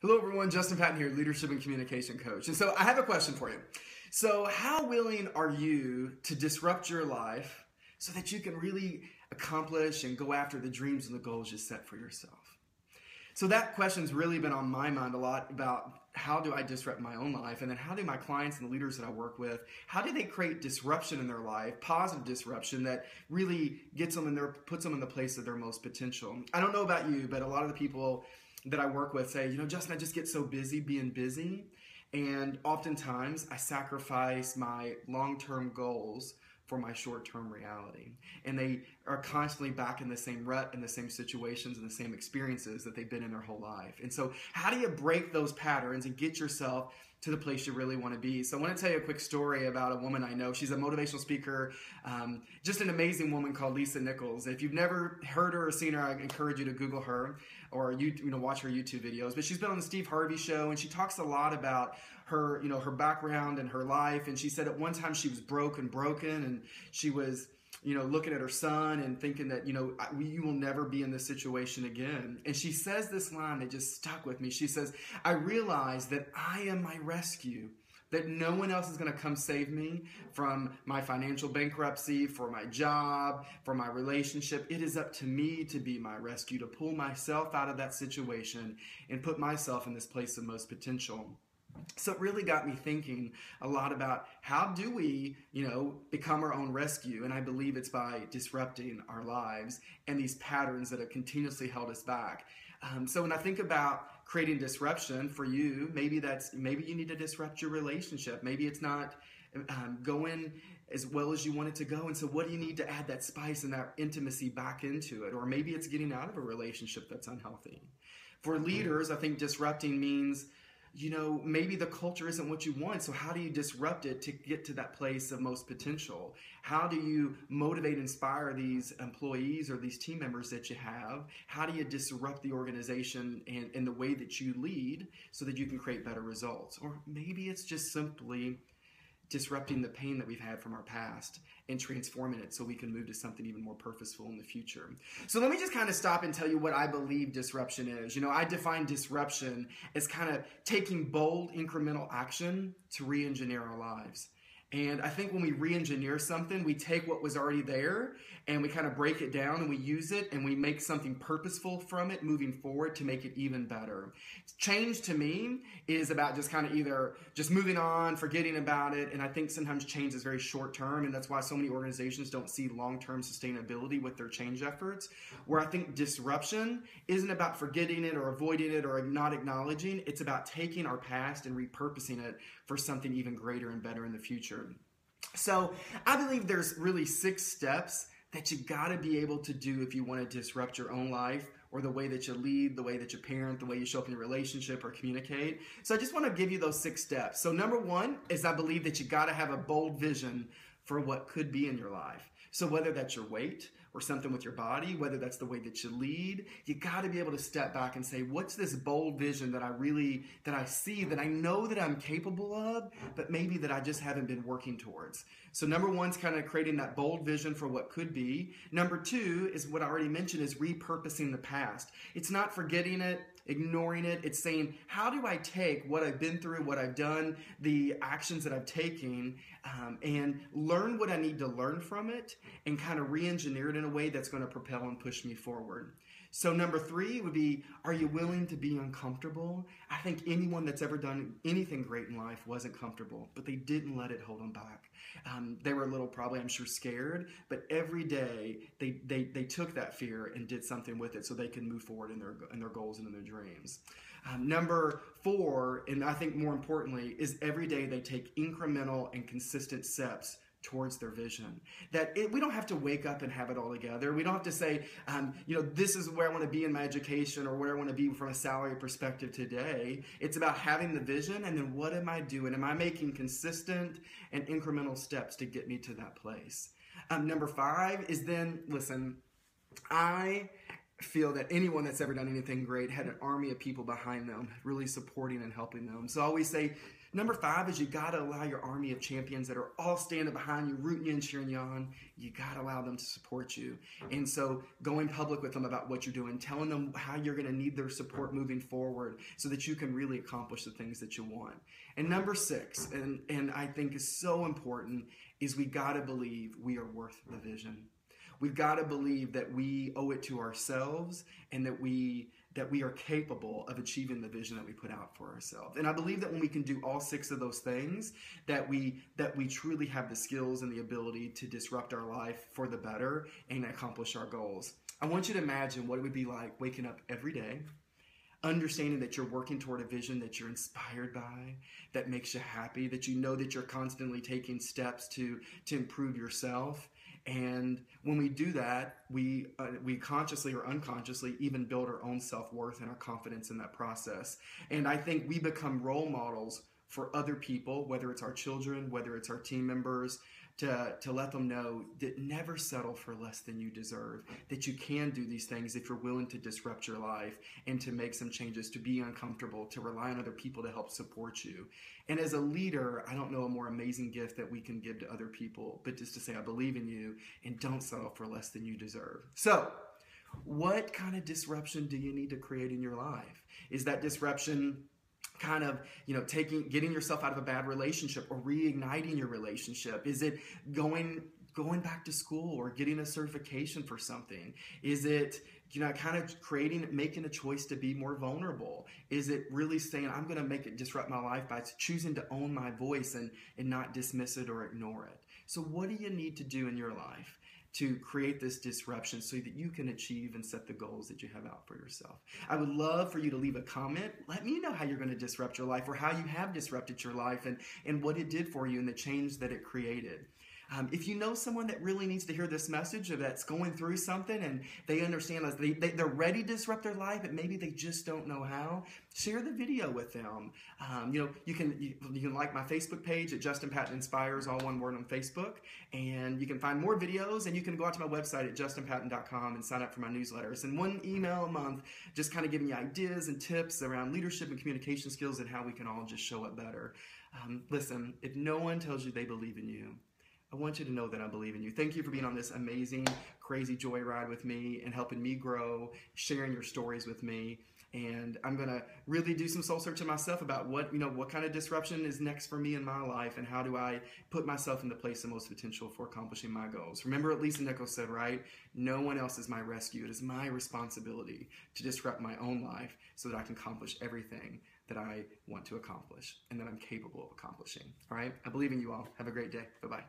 Hello everyone, Justin Patton here, Leadership and Communication Coach. And so I have a question for you. So how willing are you to disrupt your life so that you can really accomplish and go after the dreams and the goals you set for yourself? So that question's really been on my mind a lot about how do I disrupt my own life, and then how do my clients and the leaders that I work with, how do they create disruption in their life, positive disruption that really gets them in their, puts them in the place of their most potential. I don't know about you, but a lot of the people that I work with say, Justin, I just get so busy being busy, and oftentimes I sacrifice my long-term goals for my short-term reality. And they are constantly back in the same rut, in the same situations, and the same experiences that they've been in their whole life. And so how do you break those patterns and get yourself to the place you really want to be? So I want to tell you a quick story about a woman I know. She's a motivational speaker, just an amazing woman called Nichols. If you've never heard her or seen her, I encourage you to Google her or watch her YouTube videos. But she's been on the Steve Harvey show, and she talks a lot about her, her background and her life. And she said at one time she was broken, and she was looking at her son and thinking that, you will never be in this situation again. And she says this line that just stuck with me. She says, I realize that I am my rescue, that no one else is going to come save me from my financial bankruptcy, for my job, for my relationship. It is up to me to be my rescue, to pull myself out of that situation and put myself in this place of most potential. So it really got me thinking a lot about how do we, become our own rescue? And I believe it's by disrupting our lives and these patterns that have continuously held us back. So when I think about creating disruption for you, maybe you need to disrupt your relationship. Maybe it's not going as well as you want it to go. And so what do you need to add that spice and that intimacy back into it? Or maybe it's getting out of a relationship that's unhealthy. For leaders, I think disrupting means maybe the culture isn't what you want. So how do you disrupt it to get to that place of most potential? How do you motivate, inspire these employees or these team members that you have? How do you disrupt the organization and the way that you lead so that you can create better results? Or maybe it's just simply disrupting the pain that we've had from our past and transforming it so we can move to something even more purposeful in the future. So let me just kind of stop and tell you what I believe disruption is. I define disruption as kind of taking bold incremental action to re-engineer our lives. And I think when we re-engineer something, we take what was already there and we kind of break it down and we use it and we make something purposeful from it moving forward to make it even better. Change to me is about just kind of either just moving on, forgetting about it. And I think sometimes change is very short term, and that's why so many organizations don't see long-term sustainability with their change efforts. Where I think disruption isn't about forgetting it or avoiding it or not acknowledging. It's about taking our past and repurposing it for something even greater and better in the future. So I believe there's really 6 steps that you got to be able to do if you want to disrupt your own life or the way that you lead, the way that you parent, the way you show up in your relationship or communicate. So I just want to give you those 6 steps. So number 1 is I believe that you got to have a bold vision for what could be in your life. So whether that's your weight or something with your body, whether that's the way that you lead, you got to be able to step back and say, what's this bold vision that I see, that I know that I'm capable of, but maybe that I just haven't been working towards. So number 1 is kind of creating that bold vision for what could be. Number 2 is what I already mentioned, is repurposing the past. It's not forgetting it, ignoring it. It's saying, how do I take what I've been through, what I've done, the actions that I've taken, and learn what I need to learn from it and kind of re-engineer it in a way that's going to propel and push me forward. So number 3 would be, are you willing to be uncomfortable? I think anyone that's ever done anything great in life wasn't comfortable, but they didn't let it hold them back. They were a little, probably, I'm sure, scared, but every day they took that fear and did something with it so they could move forward in their goals and in their dreams. Number 4, and I think more importantly, is every day they take incremental and consistent steps towards their vision. We don't have to wake up and have it all together. We don't have to say, this is where I want to be in my education or where I want to be from a salary perspective today. It's about having the vision, and then what am I doing? Am I making consistent and incremental steps to get me to that place? Number 5 is then, listen, I feel that anyone that's ever done anything great had an army of people behind them, really supporting and helping them. So I always say, number 5 is you got to allow your army of champions that are all standing behind you, rooting you and cheering you on. You got to allow them to support you. And so going public with them about what you're doing, telling them how you're going to need their support moving forward so that you can really accomplish the things that you want. And number 6, and I think is so important, is we got to believe we are worth the vision. We've got to believe that we owe it to ourselves and that we are capable of achieving the vision that we put out for ourselves. And I believe that when we can do all 6 of those things, that we truly have the skills and the ability to disrupt our life for the better and accomplish our goals. I want you to imagine what it would be like waking up every day, understanding that you're working toward a vision that you're inspired by, that makes you happy, that you know that you're constantly taking steps to improve yourself. And when we do that, we consciously or unconsciously even build our own self-worth and our confidence in that process. And I think we become role models for other people, whether it's our children, whether it's our team members, to let them know that never settle for less than you deserve, that you can do these things if you're willing to disrupt your life and to make some changes, to be uncomfortable, to rely on other people to help support you. And as a leader, I don't know a more amazing gift that we can give to other people, but just to say, I believe in you and don't settle for less than you deserve. So, what kind of disruption do you need to create in your life? Is that disruption kind of, getting yourself out of a bad relationship or reigniting your relationship? Is it going back to school or getting a certification for something? Is it, kind of making a choice to be more vulnerable? Is it really saying, I'm going to disrupt my life by choosing to own my voice and not dismiss it or ignore it? So what do you need to do in your life to create this disruption so that you can achieve and set the goals that you have out for yourself? I would love for you to leave a comment. Let me know how you're going to disrupt your life or how you have disrupted your life and what it did for you and the change that it created. If you know someone that really needs to hear this message or that's going through something and they understand that they're ready to disrupt their life, but maybe they just don't know how, share the video with them. You can like my Facebook page at Justin Patton Inspires, all one word on Facebook, and you can find more videos, and you can go out to my website at justinpatton.com and sign up for my newsletters. And one email a month, just kind of giving you ideas and tips around leadership and communication skills and how we can all just show up better. Listen, if no one tells you they believe in you, I want you to know that I believe in you. Thank you for being on this amazing, crazy joyride with me and helping me grow, sharing your stories with me. And I'm going to really do some soul searching myself about what kind of disruption is next for me in my life and how do I put myself in the place of most potential for accomplishing my goals. Remember what Lisa Nichols said, right? No one else is my rescue. It is my responsibility to disrupt my own life so that I can accomplish everything that I want to accomplish and that I'm capable of accomplishing. All right? I believe in you all. Have a great day. Bye-bye.